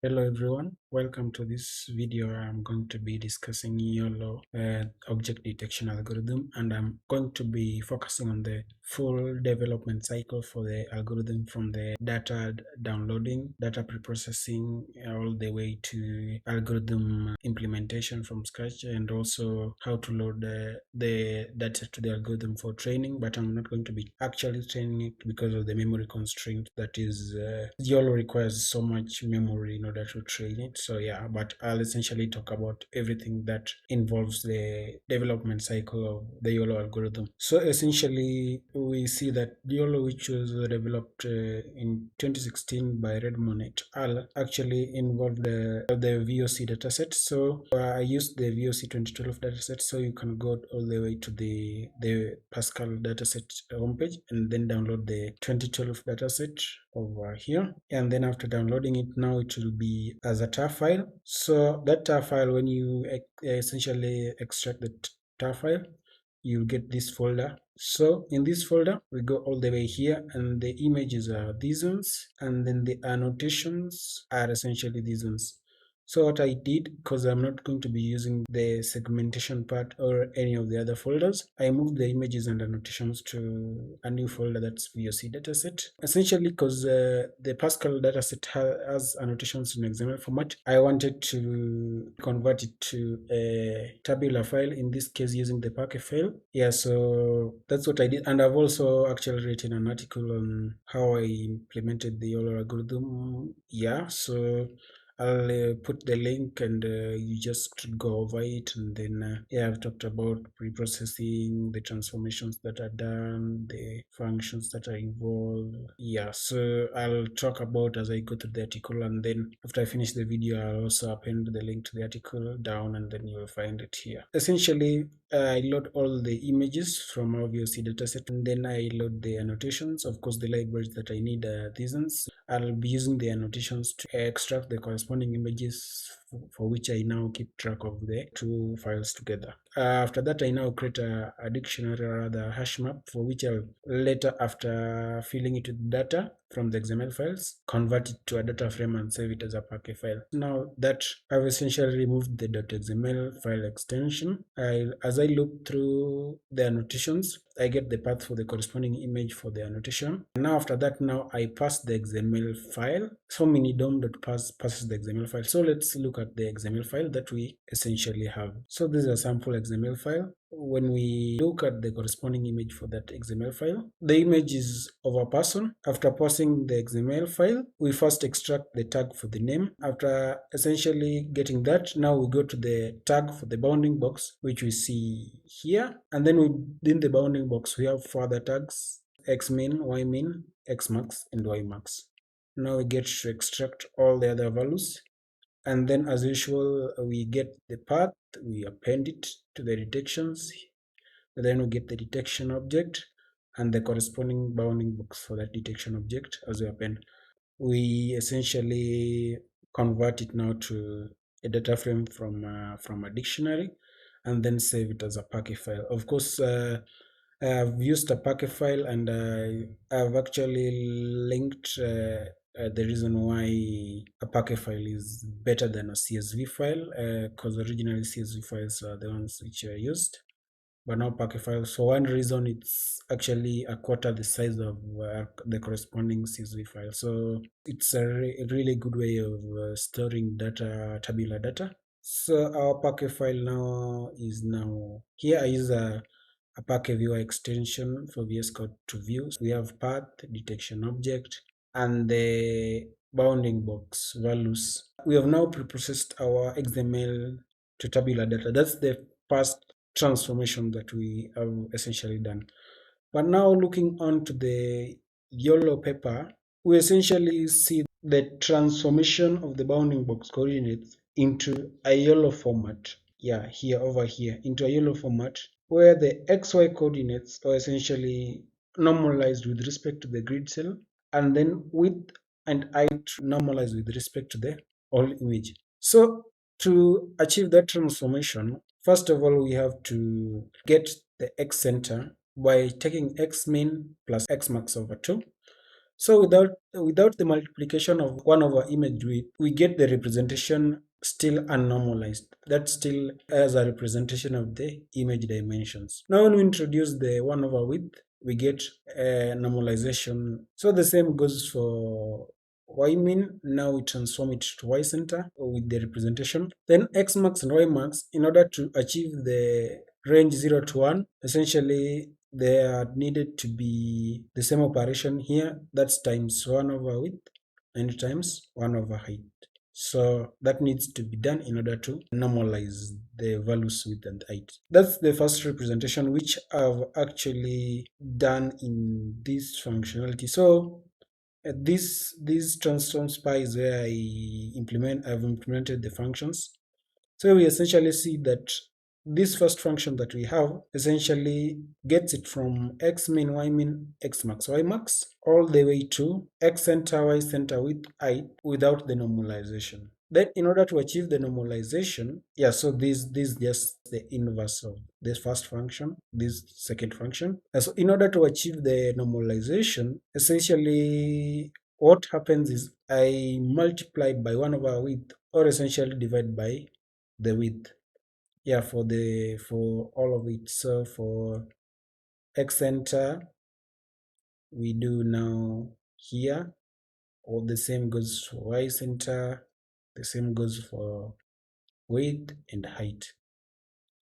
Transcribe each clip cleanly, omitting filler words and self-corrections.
Hello everyone, welcome to this video. I'm going to be discussing YOLO object detection algorithm, and I'm going to be focusing on the full development cycle for the algorithm, from the data downloading, data preprocessing, all the way to algorithm implementation from scratch, and also how to load the data to the algorithm for training. But I'm not going to be actually training it because of the memory constraint. That is, YOLO requires so much memory in order to train it. So yeah, but I'll essentially talk about everything that involves the development cycle of the YOLO algorithm. So essentially, we see that YOLO, which was developed in 2016 by Redmon et al., actually involved the VOC dataset. So I used the VOC 2012 dataset, so you can go all the way to the Pascal dataset homepage and then download the 2012 dataset over here. And then after downloading it, now it will be as a tar file. So that tar file, when you essentially extract the tar file, you'll get this folder. So in this folder, we go all the way here, and the images are these ones, and then the annotations are essentially these ones. So what I did, because I'm not going to be using the segmentation part or any of the other folders, I moved the images and annotations to a new folder, that's VOC dataset. Essentially, because the Pascal dataset has annotations in XML format, I wanted to convert it to a tabular file, in this case using the Package file. Yeah, so that's what I did. And I've also actually written an article on how I implemented the YOLO algorithm. Yeah, so I'll put the link, and you just go over it. And then yeah, I've talked about preprocessing, the transformations that are done, the functions that are involved. Yeah, so I'll talk about as I go through the article, and then after I finish the video, I'll also append the link to the article down, and then you'll find it here. Essentially, I load all the images from our VOC dataset, and then I load the annotations. Of course, the libraries that I need are these ones. I'll be using the annotations to extract the corresponding images, for which I now keep track of the two files together. After that, I now create a dictionary, or rather a hash map, for which I'll later, after filling it with data from the XML files, convert it to a data frame and save it as a Package file. Now that I've essentially removed the .xml file extension, as I look through the annotations, I get the path for the corresponding image for the annotation. And now after that, now I pass the XML file. So minidom.pass passes the XML file. So let's look at the XML file that we essentially have. So this is a sample XML file. When we look at the corresponding image for that XML file, the image is of a person. After passing the XML file, we first extract the tag for the name. After essentially getting that, now we go to the tag for the bounding box, which we see here. And then within the bounding box, we have further tags: xmin, ymin, xmax, and ymax. Now we get to extract all the other values. And then, as usual, we get the path, we append it to the detections, then we get the detection object and the corresponding bounding box for that detection object as we append. We essentially convert it now to a data frame from a dictionary, and then save it as a Package file. Of course, I've used a Package file, and I've actually linked the reason why a Package file is better than a CSV file, because originally CSV files are the ones which are used, but now Package files. For one reason, it's actually a quarter the size of the corresponding CSV file. So it's a really good way of storing data, tabular data. So our Package file now is here. I use a Package viewer extension for VS Code to view. So we have path, detection object, and the bounding box values. We have now preprocessed our XML to tabular data. That's the first transformation that we have essentially done. But now, looking on to the YOLO paper, we essentially see the transformation of the bounding box coordinates into a YOLO format. Yeah, over here, into a YOLO format, where the XY coordinates are essentially normalized with respect to the grid cell, and then width and height normalized with respect to the whole image. So to achieve that transformation, first of all, we have to get the x center by taking x min plus x max over 2. So without the multiplication of 1 over image width, we get the representation still unnormalized. That still as a representation of the image dimensions. Now when we introduce the 1 over width, we get a normalization. So the same goes for y min. Now we transform it to y center with the representation. Then x max and y max, in order to achieve the range 0 to 1, essentially there needed to be the same operation here. That's times 1 over width and times 1 over height. So that needs to be done in order to normalize the values width and height. That's the first representation which I've actually done in this functionality. So this transform spy is where I've implemented the functions. So we essentially see that this first function that we have essentially gets it from x min, y min, x max, y max, all the way to x center, y center with I without the normalization. Then in order to achieve the normalization, so this just the inverse of this first function, this second function. And so in order to achieve the normalization, essentially what happens is I multiply by 1 over width, or essentially divide by the width, for all of it. So for x center we do now here, or the same goes for y center, the same goes for width and height.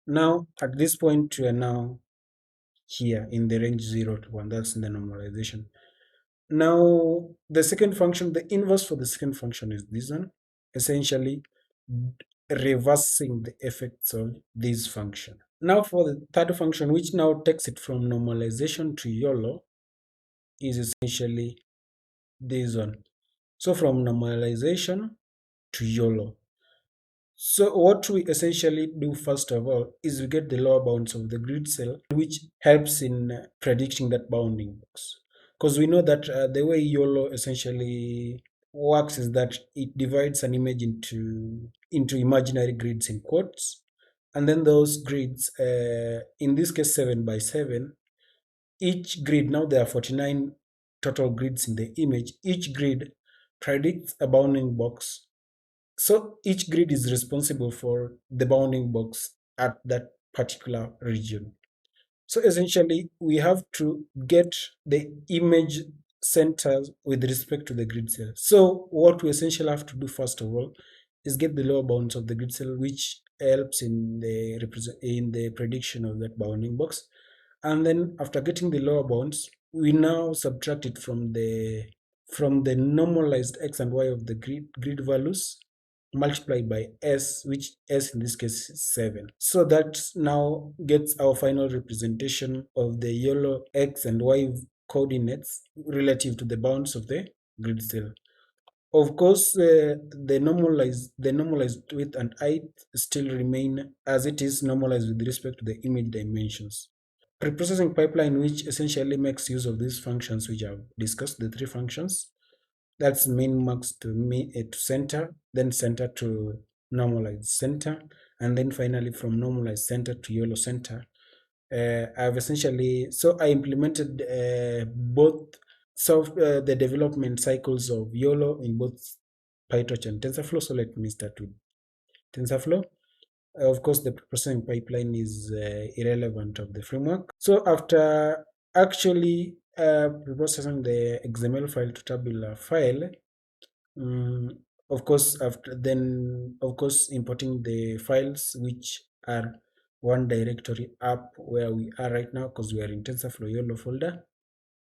Now at this point we are now here in the range 0 to 1. That's in the normalization. Now the second function, the inverse for the second function is this one, essentially reversing the effects of this function. Now for the third function, which now takes it from normalization to YOLO, is essentially this one. So from normalization to YOLO. So what we essentially do first of all is we get the lower bounds of the grid cell, which helps in predicting that bounding box. Because we know that the way YOLO essentially works is that it divides an image into imaginary grids in quotes, and then those grids, in this case 7 by 7, each grid, now there are 49 total grids in the image, each grid predicts a bounding box. So each grid is responsible for the bounding box at that particular region. So essentially, we have to get the image centers with respect to the grid cell. So what we essentially have to do first of all is get the lower bounds of the grid cell, which helps in the prediction of that bounding box. And then after getting the lower bounds, we now subtract it from the normalized x and y of the grid values, multiplied by s, which s in this case is 7. So that now gets our final representation of the YOLO x and y coordinates relative to the bounds of the grid cell. Of course, the normalized width and height still remain as it is normalized with respect to the image dimensions. Preprocessing pipeline, which essentially makes use of these functions which I've discussed, the three functions. That's min max to center, then center to normalized center, and then finally from normalized center to YOLO center. I've essentially, so I implemented both the development cycles of YOLO in both PyTorch and TensorFlow. So let me start with TensorFlow. Of course, the processing pipeline is irrelevant of the framework. So after actually processing the XML file to tabular file, of course, importing the files which are one directory up where we are right now, because we are in TensorFlow YOLO folder,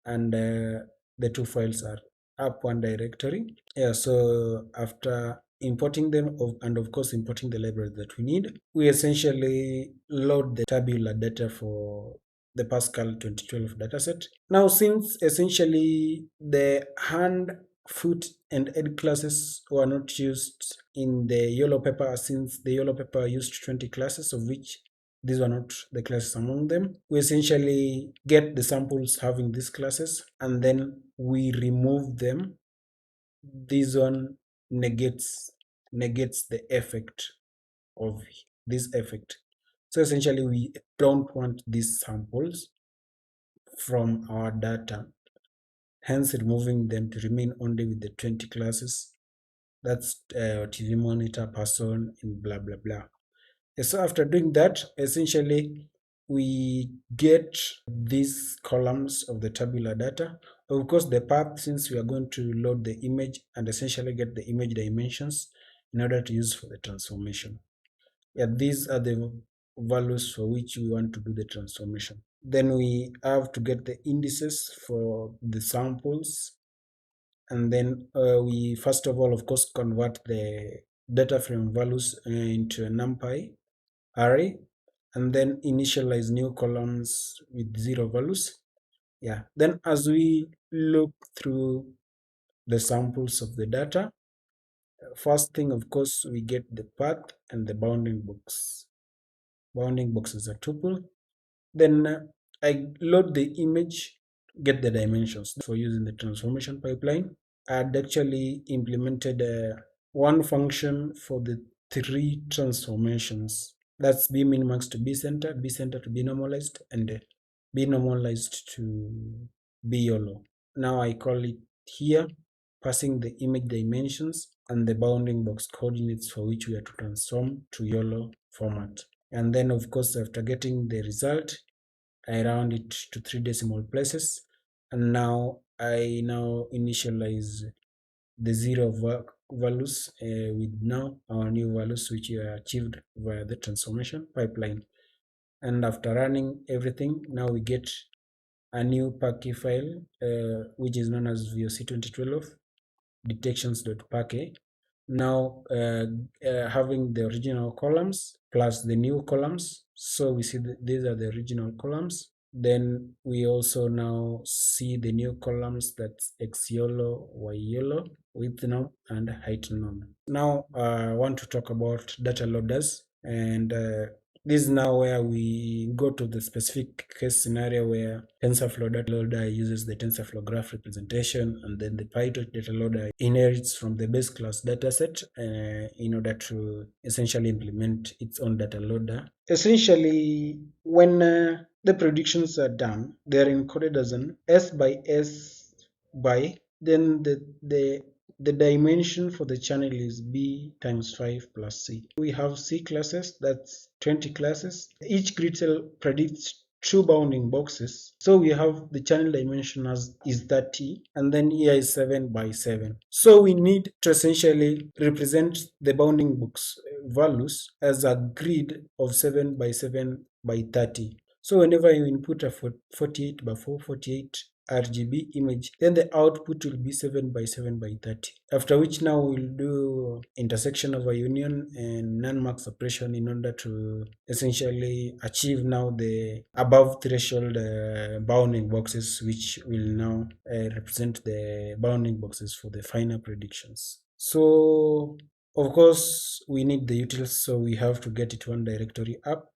and the two files are up one directory. So after importing them, and of course importing the library that we need, we essentially load the tabular data for the Pascal 2012 dataset. Now, since essentially the hand, foot, and head classes were not used in the YOLO paper, since the YOLO paper used 20 classes, of which these were not the classes among them, we essentially get the samples having these classes, and then we remove them. This one negates the effect of this effect. So essentially, we don't want these samples from our data. hence removing them to remain only with the 20 classes. That's TV monitor, person, and blah blah blah. So after doing that, essentially we get these columns of the tabular data. Of course, the path, since we are going to load the image and essentially get the image dimensions in order to use for the transformation. Yeah, these are the values for which we want to do the transformation. Then we have to get the indices for the samples. And then we first of all, of course, convert the data frame values into a NumPy array, and then initialize new columns with 0 values. Yeah. Then as we look through the samples of the data, first thing, of course, we get the path and the bounding box. Bounding box is a tuple. Then I load the image, get the dimensions for using the transformation pipeline. I'd actually implemented one function for the 3 transformations. That's B minimax to B center to B normalized, and B normalized to B YOLO. Now I call it here, passing the image dimensions and the bounding box coordinates for which we are to transform to YOLO format. And then, of course, after getting the result, I round it to 3 decimal places, and now I initialize the 0 values with now our new values which are achieved via the transformation pipeline. And after running everything, now we get a new Pake file which is known as VOC 2012 detections.pake. Now having the original columns plus the new columns, so we see that these are the original columns. Then we also now see the new columns, that's X YOLO, Y YOLO, width norm, and height norm. Now I want to talk about data loaders, and this is now where we go to the specific case scenario where TensorFlow data loader uses the TensorFlow graph representation, and then the PyTorch data loader inherits from the base class dataset in order to essentially implement its own data loader. Essentially, when the predictions are done, they are encoded as an S by S by, then the dimension for the channel is B times 5 plus C. We have C classes, that's 20 classes. Each grid cell predicts 2 bounding boxes. So we have the channel dimension as is 30, and then here is 7 by 7. So we need to essentially represent the bounding box values as a grid of 7 by 7 by 30. So whenever you input a 48 by 448 RGB image, then the output will be 7 by 7 by 30. After which now we'll do intersection over union and non-max operation in order to essentially achieve now the above threshold bounding boxes, which will now represent the bounding boxes for the final predictions. So of course we need the utils, so we have to get it one directory up.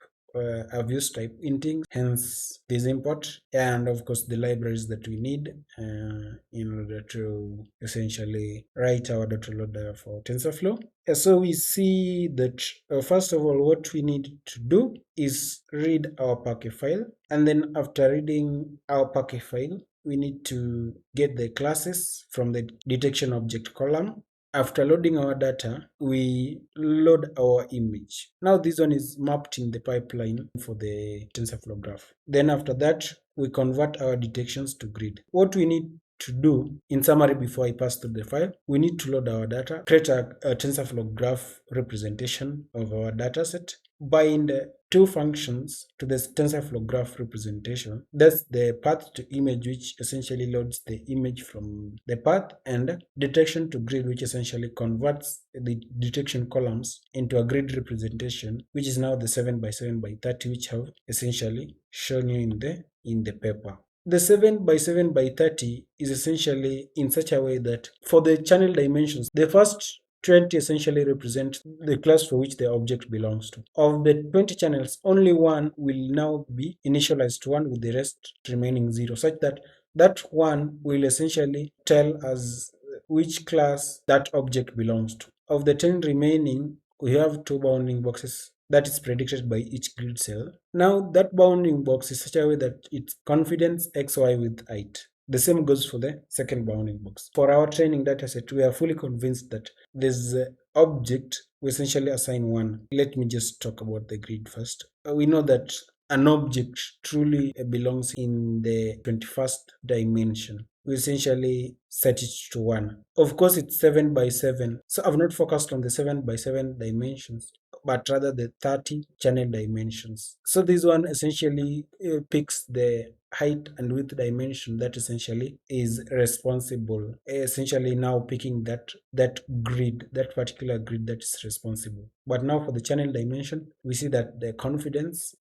I've used type inting, hence this import, and of course the libraries that we need in order to essentially write our data loader for TensorFlow. So we see that first of all, what we need to do is read our Pake file, and then after reading our Pake file, we need to get the classes from the detection object column. After loading our data, we load our image. Now this one is mapped in the pipeline for the TensorFlow graph. Then after that, we convert our detections to grid. What we need to do, in summary, before I pass through the file, we need to load our data, create a TensorFlow graph representation of our dataset, bind 2 functions to the TensorFlow graph representation. That's the path to image, which essentially loads the image from the path, and detection to grid, which essentially converts the detection columns into a grid representation, which is now the 7 by 7 by 30, which have essentially shown you in the paper. The 7 by 7 by 30 is essentially in such a way that for the channel dimensions, the first 20 essentially represent the class for which the object belongs to. Of the 20 channels, only one will now be initialized to 1, with the rest remaining 0, such that that one will essentially tell us which class that object belongs to. Of the 10 remaining, we have 2 bounding boxes that is predicted by each grid cell. Now that bounding box is such a way that it's confidence xy with height. The same goes for the second bounding box. For our training dataset, we are fully convinced that there's an object, we essentially assign one. Let me just talk about the grid first. We know that an object truly belongs in the 21st dimension. We essentially set it to 1. Of course, it's 7 by 7. So I've not focused on the 7 by 7 dimensions, but rather the 30 channel dimensions. So this one essentially picks the height and width dimension that essentially is responsible, essentially now picking that grid, that particular grid that is responsible. But now for the channel dimension, we see that the confidence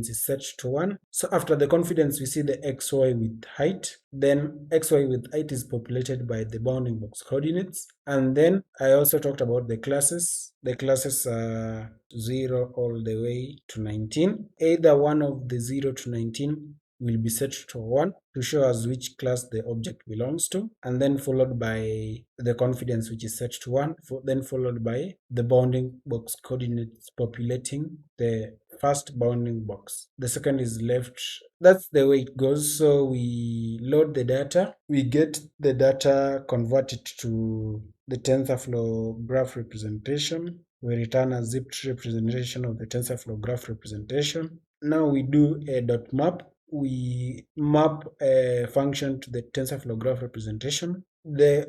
is set to 1. So after the confidence, we see the xy with height. Then xy with height is populated by the bounding box coordinates. And then I also talked about the classes. The classes are 0 all the way to 19. Either one of the 0 to 19 will be set to 1 to show us which class the object belongs to, and then followed by the confidence, which is set to 1, then followed by the bounding box coordinates populating the first bounding box. The second is left. That's the way it goes. So we load the data, we get the data converted to the TensorFlow graph representation. We return a zipped representation of the TensorFlow graph representation. Now we do a dot map. We map a function to the TensorFlow graph representation. The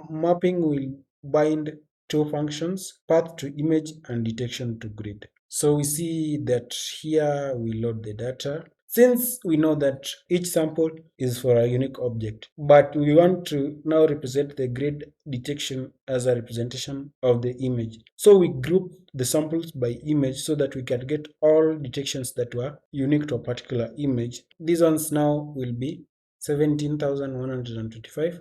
mapping will bind two functions, path to image and detection to grid. So we see that here we load the data. Since we know that each sample is for a unique object, but we want to now represent the grid detection as a representation of the image. So we group the samples by image so that we can get all detections that were unique to a particular image. These ones now will be 17,125.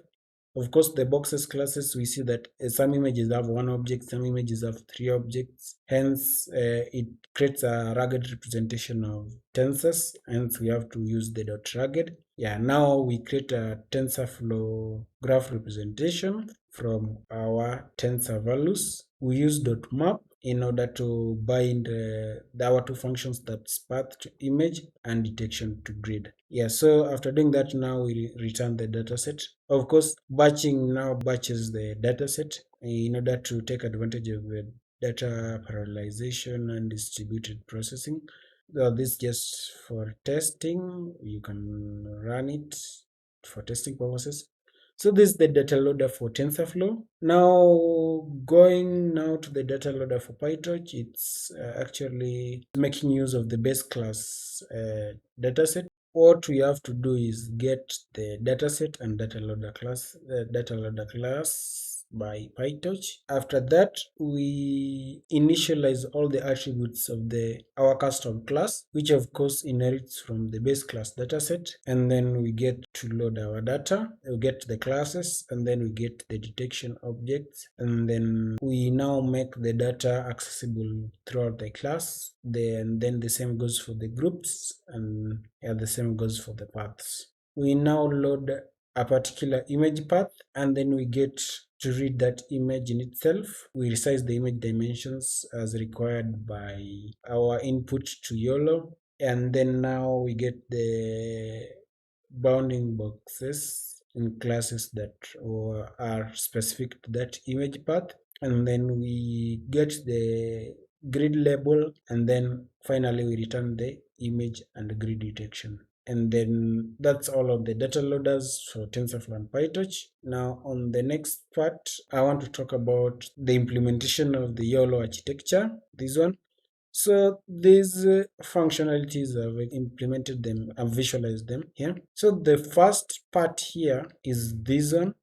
Of course, the boxes classes, we see that some images have one object, some images have three objects. Hence, it creates a rugged representation of tensors. Hence, we have to use the dot rugged. Yeah, now we create a TensorFlow graph representation from our tensor values. We use dot map in order to bind our two functions, that's path to image and detection to grid. Yeah, so after doing that, now we return the dataset. Of course, batching now batches the dataset in order to take advantage of the data parallelization and distributed processing. So this just for testing. You can run it for testing purposes. So this is the data loader for TensorFlow. Now going now to the data loader for PyTorch, it's actually making use of the base class dataset. What we have to do is get the dataset and data loader class by PyTorch. After that, we initialize all the attributes of our custom class, which of course inherits from the base class dataset. And then we get to load our data. We get the classes, and then we get the detection objects. And then we now make the data accessible throughout the class. Then the same goes for the groups, and the same goes for the paths. We now load a particular image path, and then we get to read that image in itself. We resize the image dimensions as required by our input to YOLO, and then now we get the bounding boxes in classes that are specific to that image path, and then we get the grid label, and then finally we return the image and grid detection. And then that's all of the data loaders for TensorFlow and PyTorch. Now on the next part, I want to talk about the implementation of the YOLO architecture, this one. So these functionalities, I've implemented them, I've visualized them here. So the first part here is this one,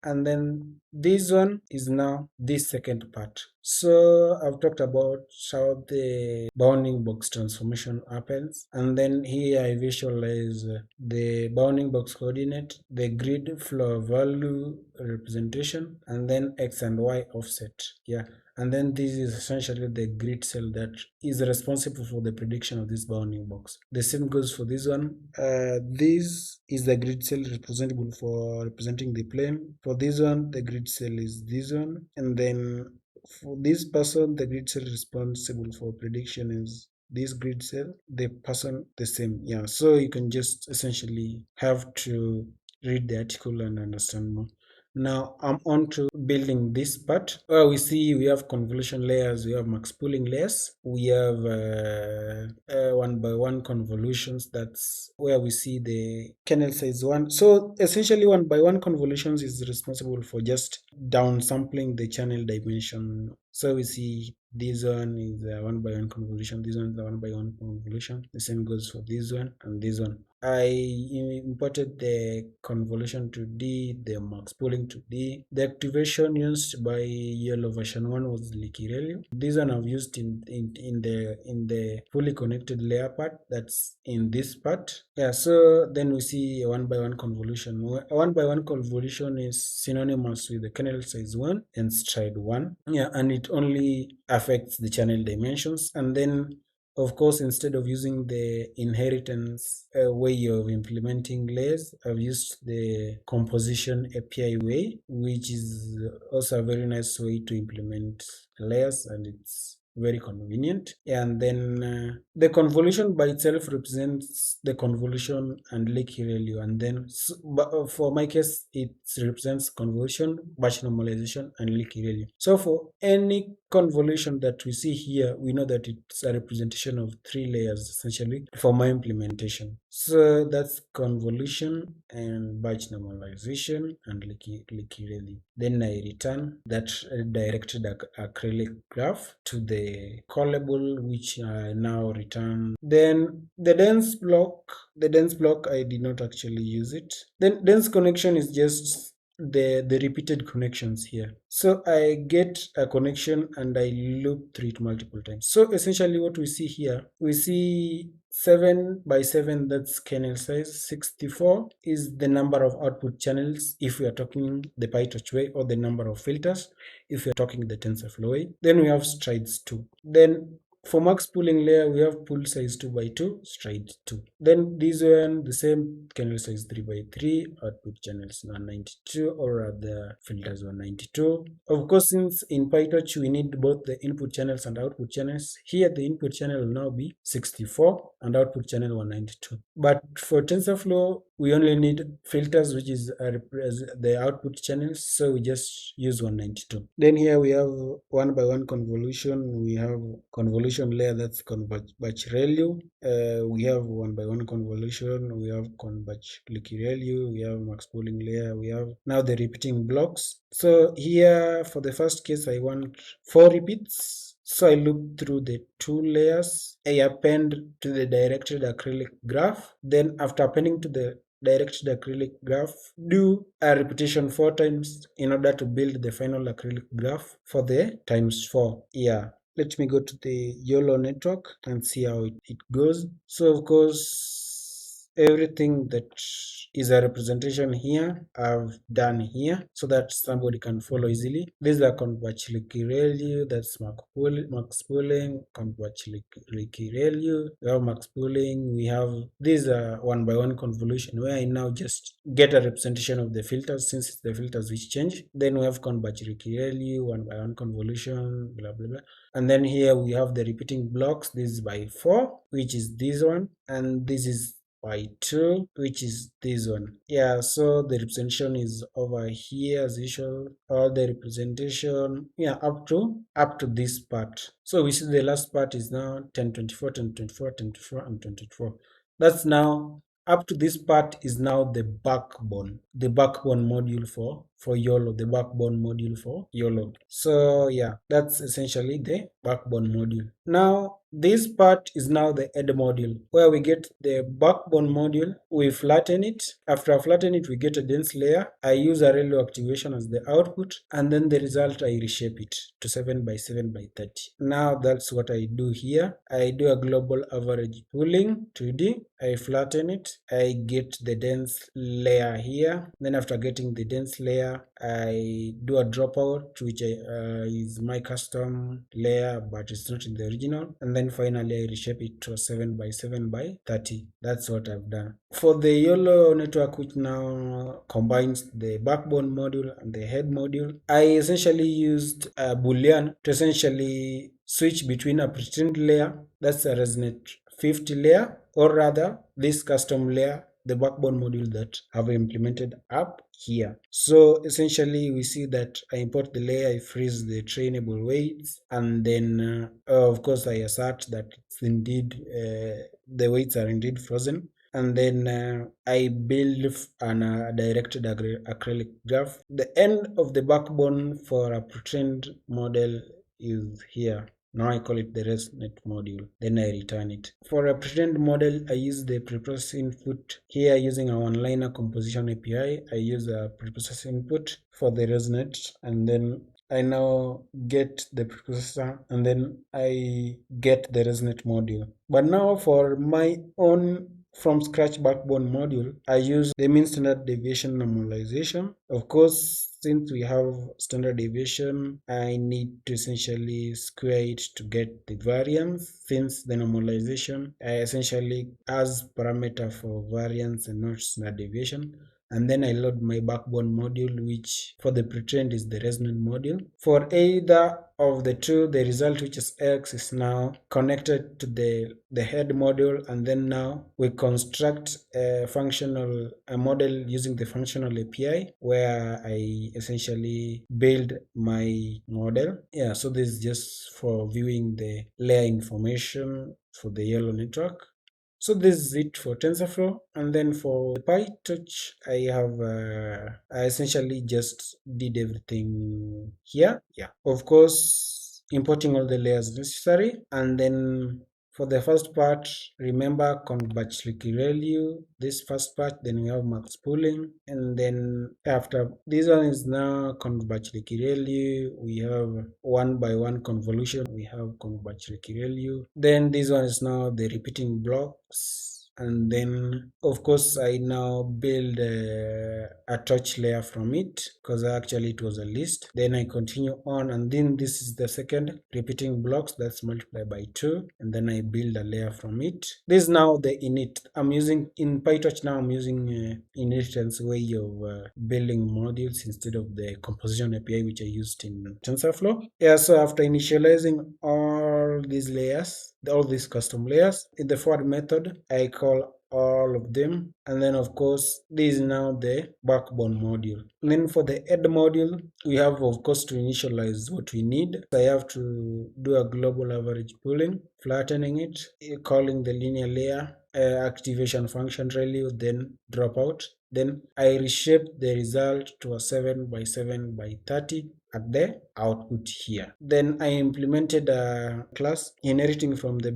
and then this one is now this second part. So I've talked about how the bounding box transformation happens, and then here I visualize the bounding box coordinate, the grid flow value representation, and then x and y offset. Yeah, and then this is essentially the grid cell that is responsible for the prediction of this bounding box. The same goes for this one. This is the grid cell responsible for representing the plane. For this one, the grid cell is this one, and then for this person, the grid cell responsible for prediction is this grid cell, the person the same. Yeah, so you can just essentially have to read the article and understand more. Now I'm on to building this part where we see we have convolution layers, we have max pooling layers, we have one by one convolutions. That's where we see the kernel size one. So essentially, one by one convolutions is responsible for just downsampling the channel dimension. So we see this one is a one by one convolution, this one is a one by one convolution. The same goes for this one and this one. I imported the convolution to D, the max pooling to D. The activation used by YOLO version 1 was Likirelio. This one I've used in the fully connected layer part, that's in this part. Yeah, so then we see a one by one convolution. A one by one convolution is synonymous with the kernel size 1 and stride 1. Yeah, and it only affects the channel dimensions. And then of course, instead of using the inheritance way of implementing layers, I've used the composition API way, which is also a very nice way to implement layers, and it's very convenient. And then the convolution by itself represents the convolution and Likirelio, and then for my case it represents convolution, batch normalization, and Likirelio. So for any convolution that we see here, we know that it's a representation of 3 layers essentially for my implementation. So that's convolution and batch normalization and Likirelio. Then I return that directed acrylic graph to the callable, which I now return. Then the dense block I did not actually use it. Then dense connection is just the repeated connections here. So I get a connection and I loop through it multiple times. So essentially what we see here, we see 7 by 7, that's kernel size. 64 is the number of output channels if we are talking the PyTorch way, or the number of filters if we are talking the TensorFlow way. Then we have strides 2. Then for max pooling layer, we have pool size 2 by 2, stride 2. Then this one, the same, kernel size 3 by 3, output channels 192, or rather filters 192. Of course, since in PyTorch we need both the input channels and output channels, here the input channel will now be 64 and output channel 192. But for TensorFlow, we only need filters, which is the output channels, so we just use 192. Then here we have one by one convolution. We have convolution layer, that's conbatch-ReLU. We have one by one convolution. We have conbatch-ReLU. We have max pooling layer. We have now the repeating blocks. So here for the first case, I want 4 repeats. So I loop through the 2 layers. I append to the directed acrylic graph. Then after appending to the directed acrylic graph, do a repetition 4 times in order to build the final acrylic graph for the times 4. Yeah. Let me go to the YOLO network and see how it goes. So of course, everything that is a representation here I've done here so that somebody can follow easily. These are conbatch-ReLU, that's max pooling, conbatch-ReLU, we have max pooling, we have these are one by one convolution where I now just get a representation of the filters since it's the filters which change. Then we have conbatch-ReLU, one by one convolution, blah blah blah. And then here we have the repeating blocks. This is by 4, which is this one, and this is by 2, which is this one. Yeah, so the representation is over here as usual. All the representation, yeah, up to this part. So we see the last part is now 10, 24, 10, 24, 10, 24, and 24. That's now up to this part is now the backbone module for YOLO, the backbone module for YOLO. So yeah, that's essentially the backbone module. Now this part is now the head module, where we get the backbone module, we flatten it. After I flatten it, we get a dense layer. I use a ReLU activation as the output, and then the result I reshape it to 7 by 7 by 30. Now that's what I do here. I do a global average pooling 2D. I flatten it. I get the dense layer here. Then after getting the dense layer, layer, I do a dropout, which is my custom layer, but it's not in the original. And then finally, I reshape it to a 7 by 7 by 30. That's what I've done. For the YOLO network, which now combines the backbone module and the head module, I essentially used a Boolean to essentially switch between a pretend layer, that's a ResNet 50 layer, or rather this custom layer, the backbone module that I've implemented up here. So essentially we see that I import the layer, I freeze the trainable weights, and then of course I assert that it's indeed the weights are indeed frozen. And then I build a directed acrylic graph. The end of the backbone for a pretend model is here. Now I call it the ResNet module. Then I return it. For a pretend model, I use the preprocessing input. Here using a one-liner composition API, I use a preprocessing input for the ResNet, and then I now get the preprocessor, and then I get the ResNet module. But now for my own from scratch backbone module, I use the mean standard deviation normalization. Of course, since we have standard deviation, I need to essentially square it to get the variance, since the normalization essentially has parameter for variance and not standard deviation. And then I load my backbone module, which for the pretend is the ResNet module. For either of the two, the result, which is X, is now connected to the head module, and then now we construct a model using the functional API, where I essentially build my model. Yeah, so this is just for viewing the layer information for the YOLO network. So this is it for TensorFlow, and then for the PyTorch, I essentially just did everything here. Yeah, of course, importing all the layers necessary, and then for the first part, remember converge value, this first part, then we have max pooling, and then after this one is now converge value, we have one by one convolution, we have converge value. Then this one is now the repeating blocks. And then of course I now build a torch layer from it, because actually it was a list. Then I continue on, and then this is the second repeating blocks, that's multiplied by 2, and then I build a layer from it. This is now the init. I'm using in PyTorch now, I'm using inheritance way of building modules instead of the composition API which I used in TensorFlow. Yeah, so after initializing all these layers, all these custom layers, in the forward method I call all of them, and then of course this is now the backbone module. And then for the head module, we have of course to initialize what we need. I have to do a global average pooling, flattening it, calling the linear layer, activation function value, then dropout. Then I reshape the result to a 7 by 7 by 30 at the output here. Then I implemented a class inheriting from the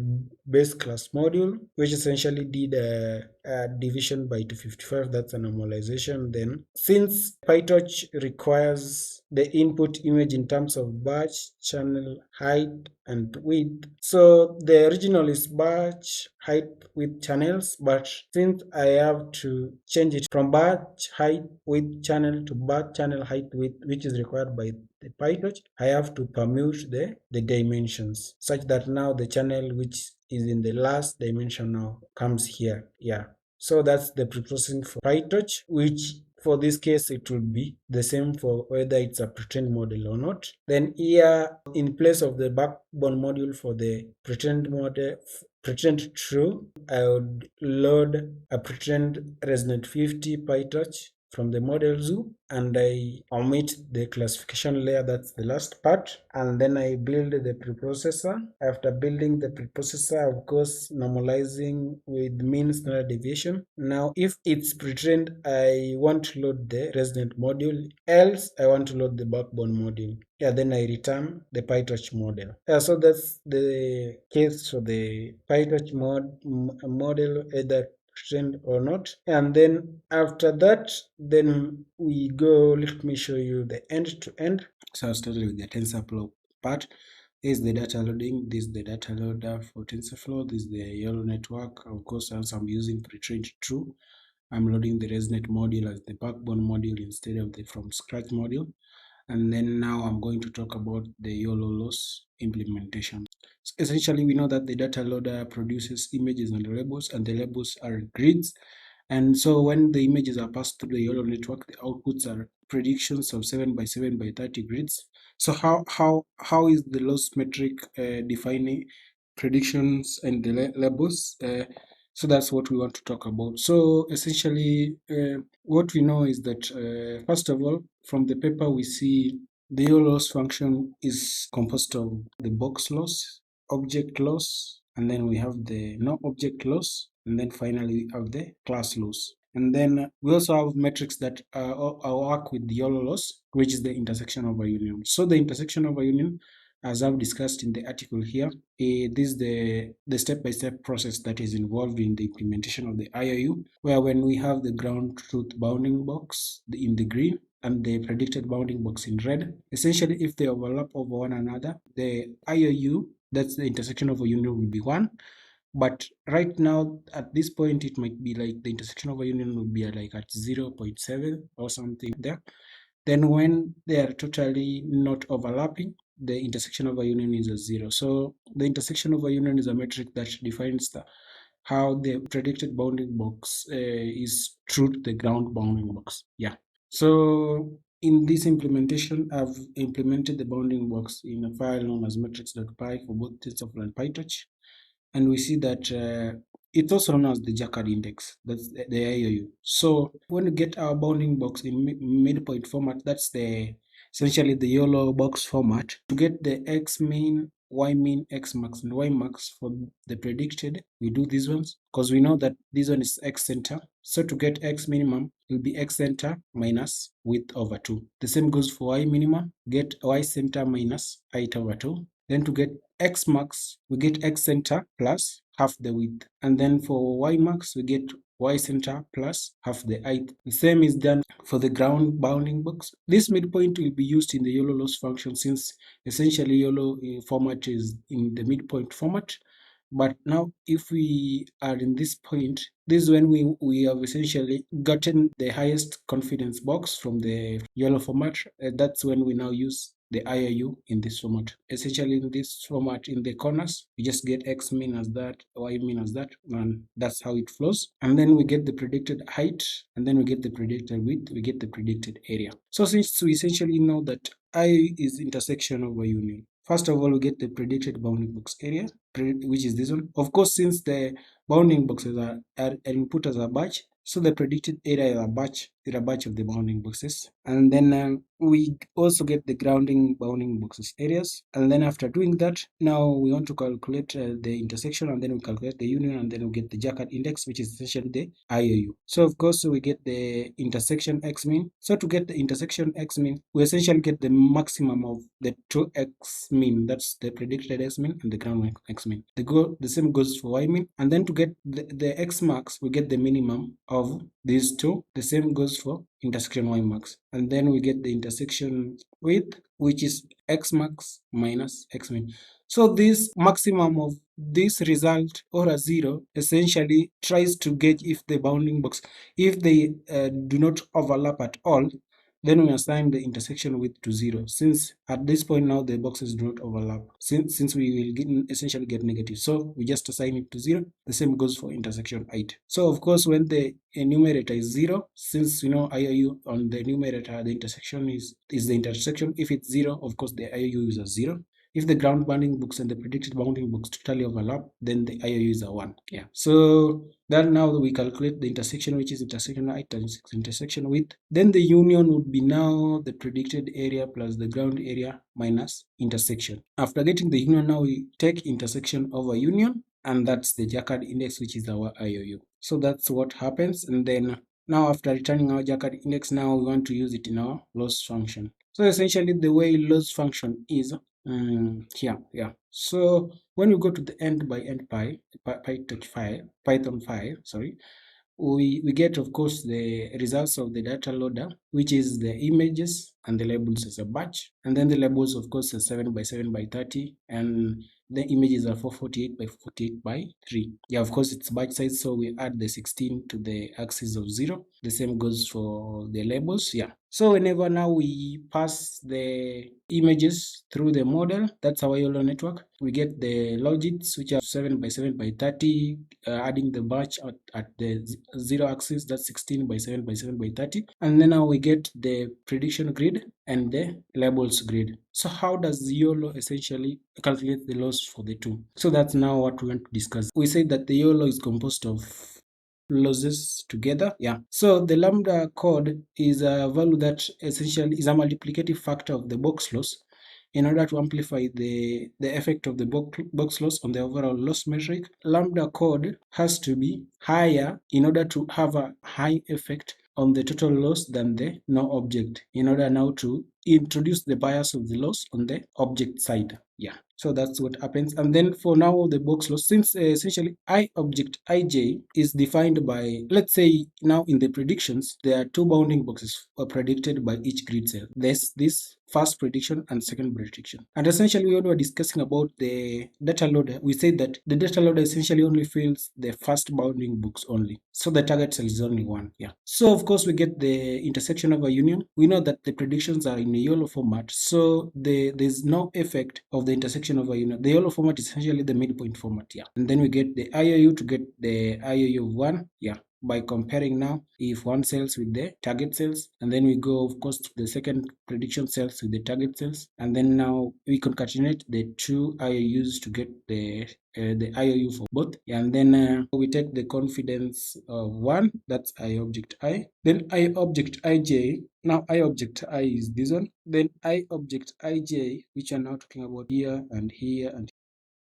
base class module, which essentially did a division by 255, that's a normalization. Then since PyTorch requires the input image in terms of batch, channel height, and width, so the original is batch height with channels, but since I have to change it from batch height with channel to batch channel height width, which is required by the PyTorch, I have to permute the dimensions such that now the channel which is in the last dimension now comes here. Yeah, so that's the preprocessing for PyTorch, which for this case it will be the same for whether it's a pretend model or not. Then here, in place of the backbone module for the pretend model, pretend true, I would load a pretend ResNet 50 PyTorch from the model zoo, and I omit the classification layer, that's the last part, and then I build the preprocessor. After building the preprocessor, of course normalizing with mean standard deviation. Now if it's pretend, I want to load the ResNet module, else I want to load the backbone module. Yeah, then I return the PyTorch model. Yeah, so that's the case for the PyTorch model, either pretend or not. And then after that, then we go, let me show you the end to end. So I started with the TensorFlow part. This is the data loading, this is the data loader for TensorFlow, this is the YOLO network. Of course, also I'm using pretend true. I'm loading the ResNet module as the backbone module instead of the from scratch module. And then now I'm going to talk about the YOLO loss implementation. So essentially, we know that the data loader produces images and labels, and the labels are grids. And so when the images are passed through the YOLO network, the outputs are predictions of 7 by 7 by 30 grids. So how is the loss metric defining predictions and the labels? So that's what we want to talk about. So essentially, what we know is that first of all, from the paper we see the YOLO loss function is composed of the box loss, object loss, and then we have the no object loss, and then finally we have the class loss. And then we also have metrics that work with the YOLO loss, which is the intersection of a union. So the intersection of a union, as I've discussed in the article here, this is the step-by-step process that is involved in the implementation of the IOU, where when we have the ground truth bounding box in the green and the predicted bounding box in red, essentially if they overlap over one another, the IOU, that's the intersection of a union, will be 1. But right now, at this point, it might be like the intersection of a union will be like at 0.7 or something there. Then when they are totally not overlapping, the intersection of a union is a 0. So the intersection of a union is a metric that defines how the predicted bounding box is true to the ground bounding box. Yeah. So in this implementation, I've implemented the bounding box in a file known as metrics.py for both TensorFlow and PyTorch. And we see that it's also known as the Jaccard index. That's the IOU. So when we get our bounding box in midpoint format, that's essentially the YOLO box format. To get the X min, Y min, X max, and Y max for the predicted, we do these ones because we know that this one is X center. So to get X minimum, it will be X center minus width over 2. The same goes for Y minimum, get Y center minus height over 2. Then to get X max, we get X center plus half the width. And then for Y max, we get Y center plus half the height. The same is done for the ground bounding box. This midpoint will be used in the YOLO loss function, since essentially YOLO format is in the midpoint format. But now if we are in this point, this is when we have essentially gotten the highest confidence box from the YOLO format. That's when we now use the IOU in this format. Essentially in this format, in the corners, we just get X min as that, Y min as that, and that's how it flows. And then we get the predicted height, and then we get the predicted width, we get the predicted area. So since we essentially know that I is intersection of a union, first of all, we get the predicted bounding box area, which is this one. Of course, since the bounding boxes are input as a batch, so the predicted area is a batch of the bounding boxes. And then we also get the grounding bounding boxes areas. And then after doing that, now we want to calculate the intersection, and then we calculate the union, and then we get the Jaccard index, which is essentially the IOU. So of course, we get the intersection X min. So to get the intersection X min, we essentially get the maximum of the two X min. That's the predicted X min and the ground X min. The same goes for Y min. And then to get the X max, we get the minimum of these two. The same goes for intersection Y max. And then we get the intersection width, which is X max minus X min. So this maximum of this result, or a 0, essentially tries to gauge if the bounding box, if they do not overlap at all, then we assign the intersection width to 0, since at this point now the boxes do not overlap, since we will essentially get negative. So we just assign it to 0. The same goes for intersection height. So of course, when the numerator is 0, since you know IOU on the numerator, the intersection is the intersection. If it's 0, of course the IOU is a 0. If the ground bounding box and the predicted bounding box totally overlap, then the IOU is a 1. Yeah. So that now we calculate the intersection, which is intersection height times intersection width. Then the union would be now the predicted area plus the ground area minus intersection. After getting the union, now we take intersection over union, and that's the Jaccard index, which is our IOU. So that's what happens. And then now after returning our Jaccard index, now we want to use it in our loss function. So essentially the way loss function is here. So when we go to the end by end Python file, we get, of course, the results of the data loader, which is the images and the labels as a batch. And then the labels, of course, are 7 by 7 by 30, and the images are 448 by 448 by 3. Yeah, of course, it's batch size, so we add the 16 to the axis of 0. The same goes for the labels. Yeah. So whenever now we pass the images through the model, that's our YOLO network, we get the logits, which are 7 by 7 by 30, adding the batch at the 0 axis, that's 16 by 7 by 7 by 30. And then now we get the prediction grid and the labels grid. So how does YOLO essentially calculate the loss for the two? So that's now what we want to discuss. We say that the YOLO is composed of losses together. Yeah. So the lambda code is a value that essentially is a multiplicative factor of the box loss in order to amplify the effect of the box loss on the overall loss metric. Lambda code has to be higher in order to have a high effect on the total loss than the no object, in order now to introduce the bias of the loss on the object side. Yeah, so that's what happens. And then for now, the box loss, since essentially I object ij is defined by, let's say now in the predictions, there are two bounding boxes predicted by each grid cell. There's this first prediction and second prediction. And essentially, when we're discussing about the data loader, we say that the data loader essentially only fills the first bounding box only. So the target cell is only one. Yeah. So of course, we get the intersection of a union. We know that the predictions are in a YOLO format, so there's no effect of the intersection of a union. The YOLO format is essentially the midpoint format. Yeah. And then we get the IOU to get the IOU of 1. Yeah, by comparing now if one cells with the target cells, and then we go of course to the second prediction cells with the target cells, and then now we concatenate the two IOUs to get the IOU for both. And then we take the confidence of 1, that's I object I, then I object ij. Now I object I is this one, then I object ij, which are now talking about here and here and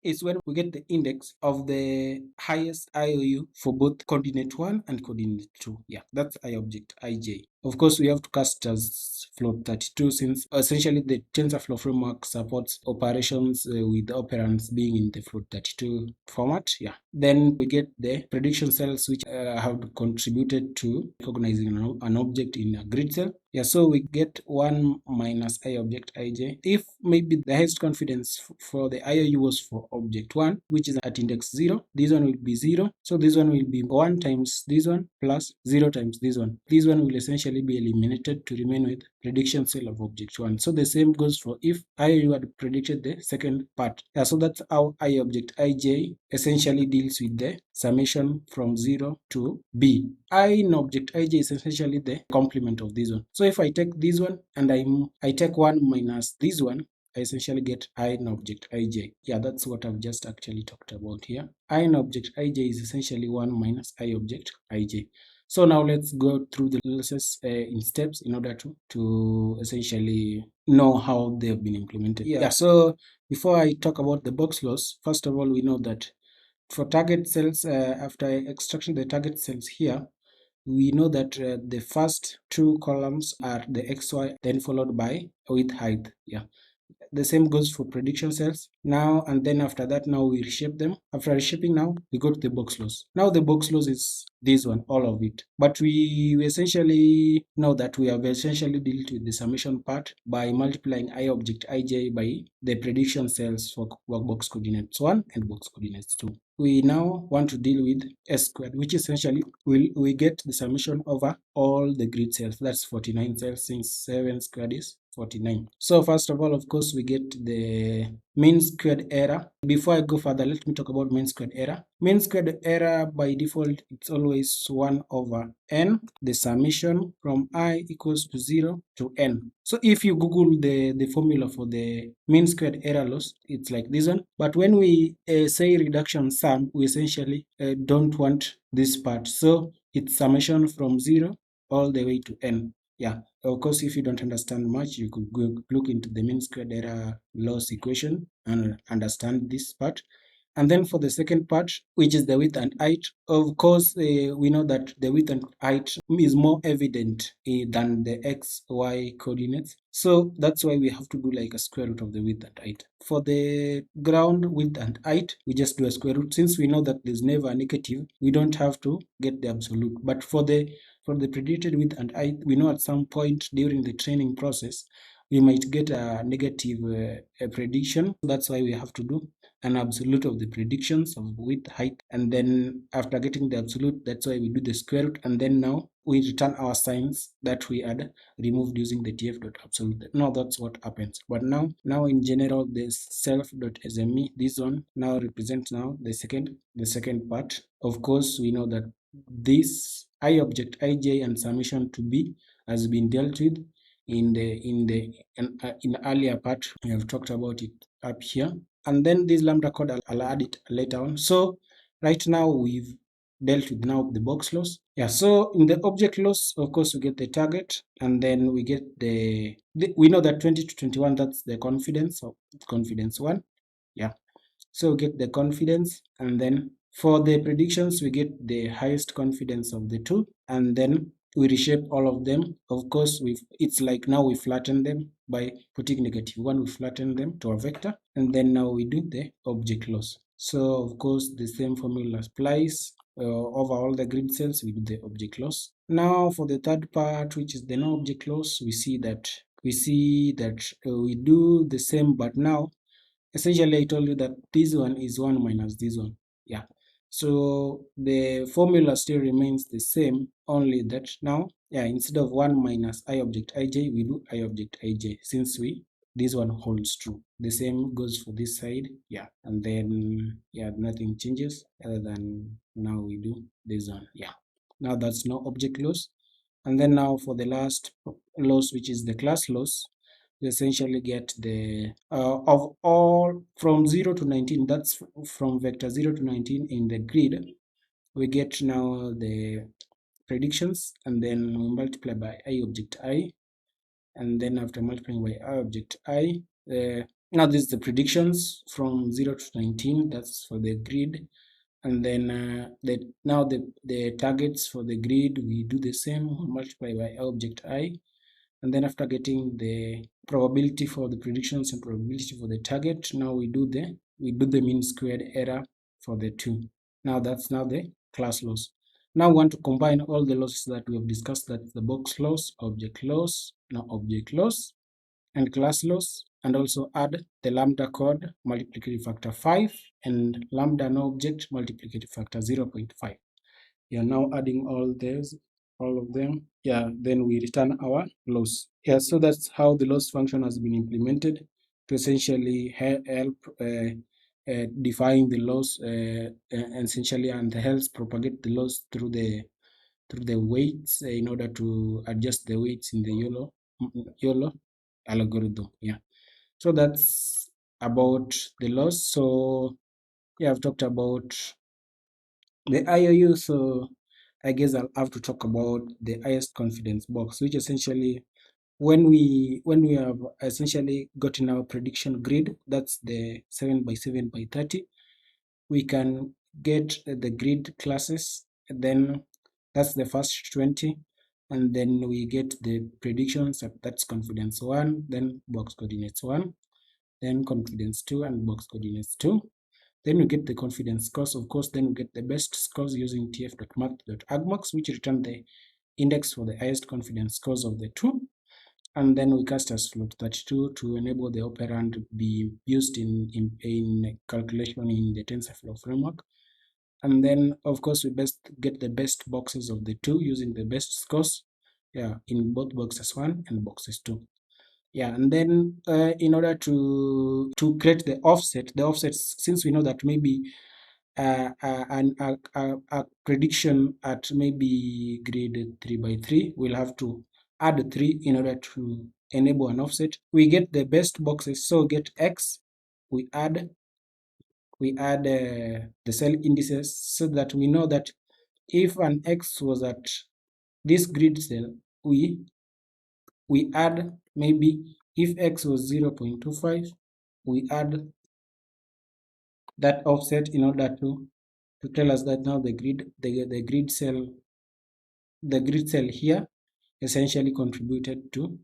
is when we get the index of the highest IOU for both coordinate 1 and coordinate 2. Yeah, that's I object ij. Of course, we have to cast as float 32 since essentially the TensorFlow framework supports operations with the operands being in the float 32 format. Yeah. Then we get the prediction cells which have contributed to recognizing an object in a grid cell. Yeah, so we get 1 minus I object ij. If maybe the highest confidence for the IOU was for object 1, which is at index 0, this one will be 0. So this one will be 1 times this one plus 0 times this one. This one will essentially be eliminated to remain with prediction cell of object 1. So the same goes for if IOU had predicted the second part. Yeah, so that's how I object ij essentially deals with the summation from 0 to b. I object ij is essentially the complement of this one. So if I take this one and I take 1 minus this one, I essentially get I object ij. Yeah, that's what I've just actually talked about here. I object ij is essentially 1 minus I object ij. So now let's go through the losses in steps in order to essentially know how they have been implemented. Yeah, so before I talk about the box loss, first of all, we know that for target cells, after extraction the target cells here, we know that the first two columns are the XY, then followed by width height. Yeah. The same goes for prediction cells now, and then after that now we reshape them. After reshaping now we go to the box loss. Now the box loss is this one, all of it, but we essentially know that we have essentially dealt with the summation part by multiplying I object ij by the prediction cells for box coordinates 1 and box coordinates 2. We now want to deal with S squared, which essentially we get the summation over all the grid cells. That's 49 cells since 7 squared is 49. So first of all, of course, we get the mean squared error. Before I go further, let me talk about mean squared error. Mean squared error by default, it's always 1 over n, the summation from I equals to 0 to n. So if you Google the formula for the mean squared error loss, it's like this one. But when we say reduction sum, we essentially don't want this part. So it's summation from 0 all the way to n. Yeah, of course, if you don't understand much, you could go look into the mean squared error loss equation and understand this part. And then for the second part, which is the width and height, of course, we know that the width and height is more evident than the x, y coordinates. So that's why we have to do like a square root of the width and height. For the ground width and height, we just do a square root. Since we know that there's never a negative, we don't have to get the absolute. But for the for the predicted width and height, we know at some point during the training process we might get a negative prediction. That's why we have to do an absolute of the predictions of width, height, and then after getting the absolute, that's why we do the square root, and then now we return our signs that we had removed using the tf.absolute. Now that's what happens. But now in general, the self.sme, this one now represents now the second part. Of course, we know that this I object ij and summation to b has been dealt with in the earlier part. We have talked about it up here, and then this lambda code I'll add it later on. So right now we've dealt with now the box loss. Yeah, so in the object loss, of course, we get the target, and then we get we know that 20 to 21, that's the confidence of confidence one. Yeah, so we get the confidence, and then for the predictions, we get the highest confidence of the two, and then we reshape all of them. Of course, it's like now we flatten them by putting -1, we flatten them to a vector, and then now we do the object loss. So of course, the same formula applies over all the grid cells. We do the object loss. Now for the third part, which is the no object loss, we see that we do the same, but now essentially I told you that this one is 1 minus this one. Yeah, so the formula still remains the same, only that now, yeah, instead of 1 minus I object ij, we do I object ij, since this one holds true. The same goes for this side. Yeah, and then yeah, nothing changes other than now we do this one. Yeah, now that's no object loss. And then now for the last loss, which is the class loss, we essentially get the of all from 0 to 19, that's from vector 0 to 19 in the grid, we get now the predictions, and then we multiply by I object I, and then after multiplying by I object I, now this is the predictions from 0 to 19, that's for the grid. And then the targets for the grid, we do the same, multiply by I object I, and then after getting the probability for the predictions and probability for the target, now we do the mean squared error for the two. Now that's now the class loss. Now we want to combine all the losses that we have discussed, that's the box loss, object loss, now object loss, and class loss, and also add the lambda code multiplicative factor 5 and lambda no object multiplicative factor 0.5. Yeah, now adding all of them, yeah, then we return our loss. Yeah, so that's how the loss function has been implemented to essentially help define the loss essentially, and helps propagate the loss through the weights in order to adjust the weights in the YOLO algorithm. Yeah, so that's about the loss. So yeah, I've talked about the IOU, so I guess I'll have to talk about the highest confidence box, which essentially when we have essentially gotten our prediction grid, that's the 7 by 7 by 30, we can get the grid classes, and then that's the first 20, and then we get the predictions, that's confidence 1, then box coordinates 1, then confidence 2 and box coordinates 2. Then we get the confidence scores, of course, then we get the best scores using tf.math.argmax, which return the index for the highest confidence scores of the two. And then we cast as float 32 to enable the operand to be used in calculation in the TensorFlow framework. And then, of course, we best get the best boxes of the two using the best scores, yeah, in both boxes 1 and boxes 2. Yeah, and then in order to create the offsets, since we know that maybe a prediction at maybe grade 3 by 3, we'll have to add 3 in order to enable an offset. We get the best boxes, so get X, we add the cell indices, so that we know that if an X was at this grid cell, we add, maybe if X was 0.25, we add that offset in order to tell us that now the grid cell here essentially contributed to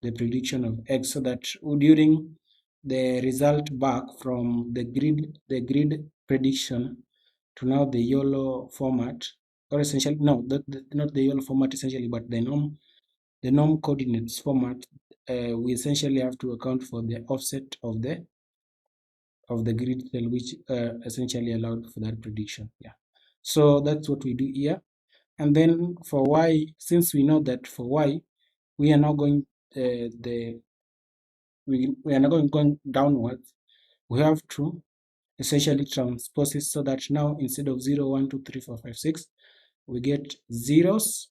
the prediction of X, so that during the result back from the grid prediction to now the YOLO format, or essentially no, not the YOLO format essentially, but the norm coordinates format. We essentially have to account for the offset of the grid cell, which essentially allowed for that prediction. Yeah, so that's what we do here. And then for y, since we know that for y we are now going we are now going downwards, we have to essentially transpose it, so that now instead of 0 1 2 3 4 5 6 we get zeros,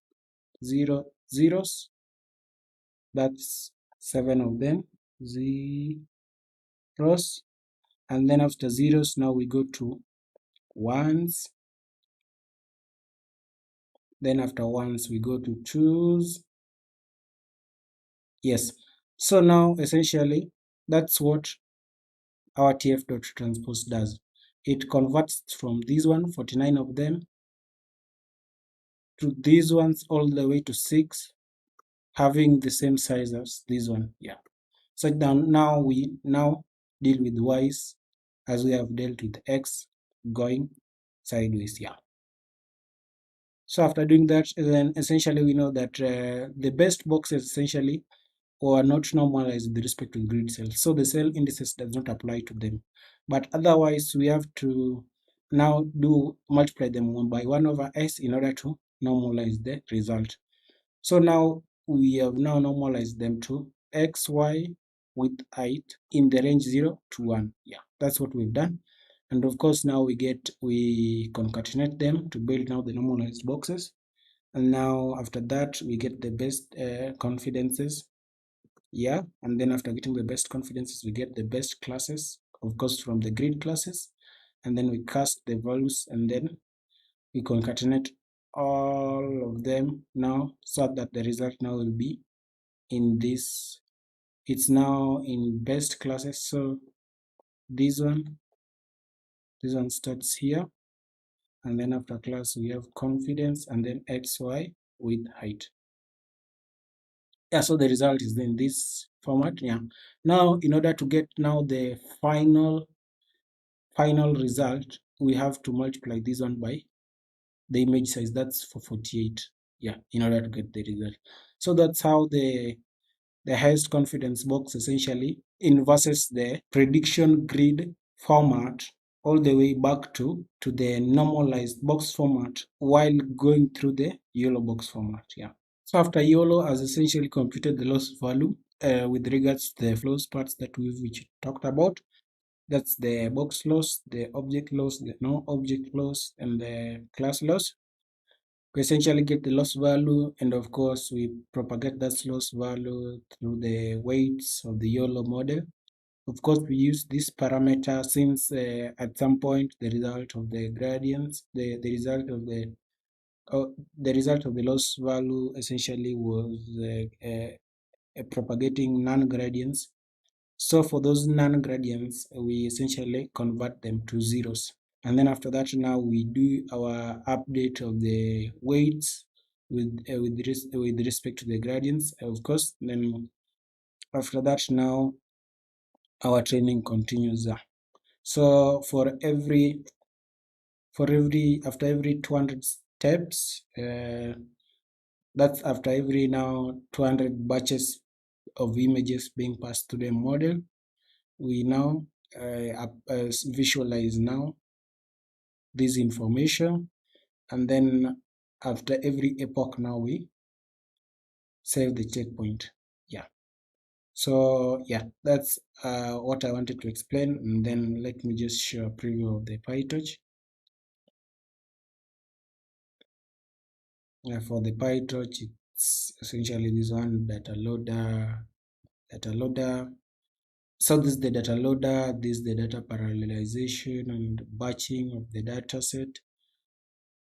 zero zeros, that's 7 of them, zeros. And then after zeros now we go to ones, then after ones we go to twos. Yes, so now essentially that's what our tf.transpose does. It converts from these 49 of them to these ones all the way to 6, having the same size as this one. Yeah, so now we deal with y's as we have dealt with x going sideways. Yeah, so after doing that, then essentially we know that the best boxes essentially or not normalized with respect to grid cells, so the cell indices does not apply to them, but otherwise we have to now multiply them 1 by 1 over s in order to normalize the result. So now we have now normalized them to xy with height in the range 0 to 1. Yeah, that's what we've done. And of course now we concatenate them to build now the normalized boxes. And now after that we get the best confidences. Yeah, and then after getting the best confidences we get the best classes, of course from the grid classes, and then we cast the values and then we concatenate all of them now, so that the result now will be in this. It's now in best classes, so this one starts here, and then after class we have confidence and then xy with height. Yeah, so the result is in this format. Yeah, now in order to get now the final result, we have to multiply this one by the image size, that's for 48. Yeah, in order to get the result. So that's how the highest confidence box essentially inverses the prediction grid format all the way back to the normalized box format while going through the YOLO box format. Yeah, so after YOLO has essentially computed the loss value with regards to the flows parts that which talked about. That's the box loss, the object loss, the no object loss, and the class loss. We essentially get the loss value, and of course we propagate that loss value through the weights of the YOLO model. Of course we use this parameter since at some point the result of the gradients, the result of the loss value essentially was propagating non-gradients. So for those non-gradients, we essentially convert them to zeros. And then after that, now we do our update of the weights with respect to the gradients, of course. Then after that, now our training continues. So after every 200 steps, that's after every now 200 batches of images being passed to the model, we now visualize now this information, and then after every epoch now we save the checkpoint. Yeah, so yeah, that's what I wanted to explain. And then let me just show a preview of the PyTorch. For the PyTorch, it's essentially this one, data loader. So this is the data loader, this is the data parallelization and batching of the data set.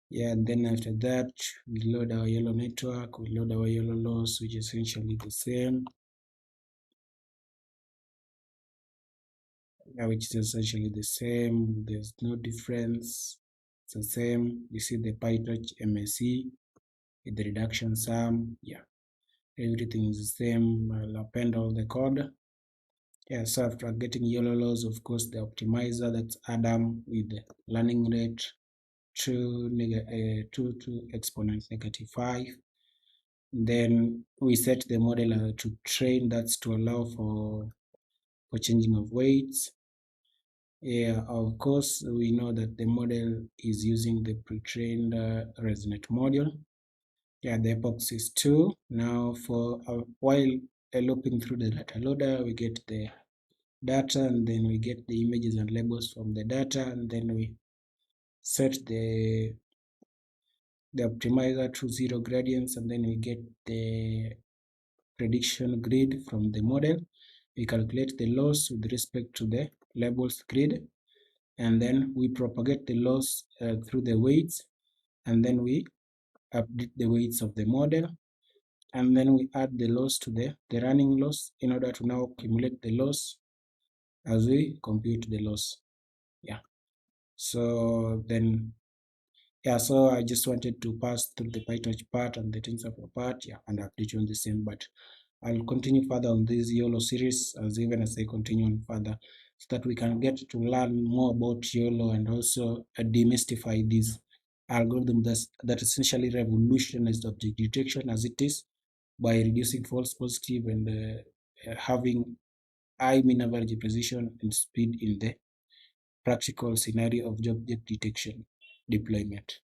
Yeah, and then after that we load our YOLO network, we load our YOLO loss, which is essentially the same. Which is essentially the same, there's no difference, it's the same. You see the PyTorch MSE with the reduction sum. Yeah, everything is the same. I'll append all the code. Yeah, so after getting YOLO loss, of course the optimizer, that's Adam with the learning rate. 2 to exponent -5. Then we set the model to train, that's to allow for changing of weights. Yeah, of course, we know that the model is using the pre-trained ResNet module. Yeah, the epochs is 2. Now, for while looping through the data loader, we get the data, and then we get the images and labels from the data, and then we set the optimizer to 0 gradients, and then we get the prediction grid from the model. We calculate the loss with respect to the labels grid, and then we propagate the loss through the weights, and then we update the weights of the model, and then we add the loss to the running loss in order to now accumulate the loss as we compute the loss. Yeah, so then so I just wanted to pass through the PyTorch part and the TensorFlow part, and update you on the same, but I'll continue further on this YOLO series as I continue on further, so that we can get to learn more about YOLO and also demystify this algorithm that essentially revolutionized object detection as it is, by reducing false positive and having high mean average precision and speed in the practical scenario of object detection deployment.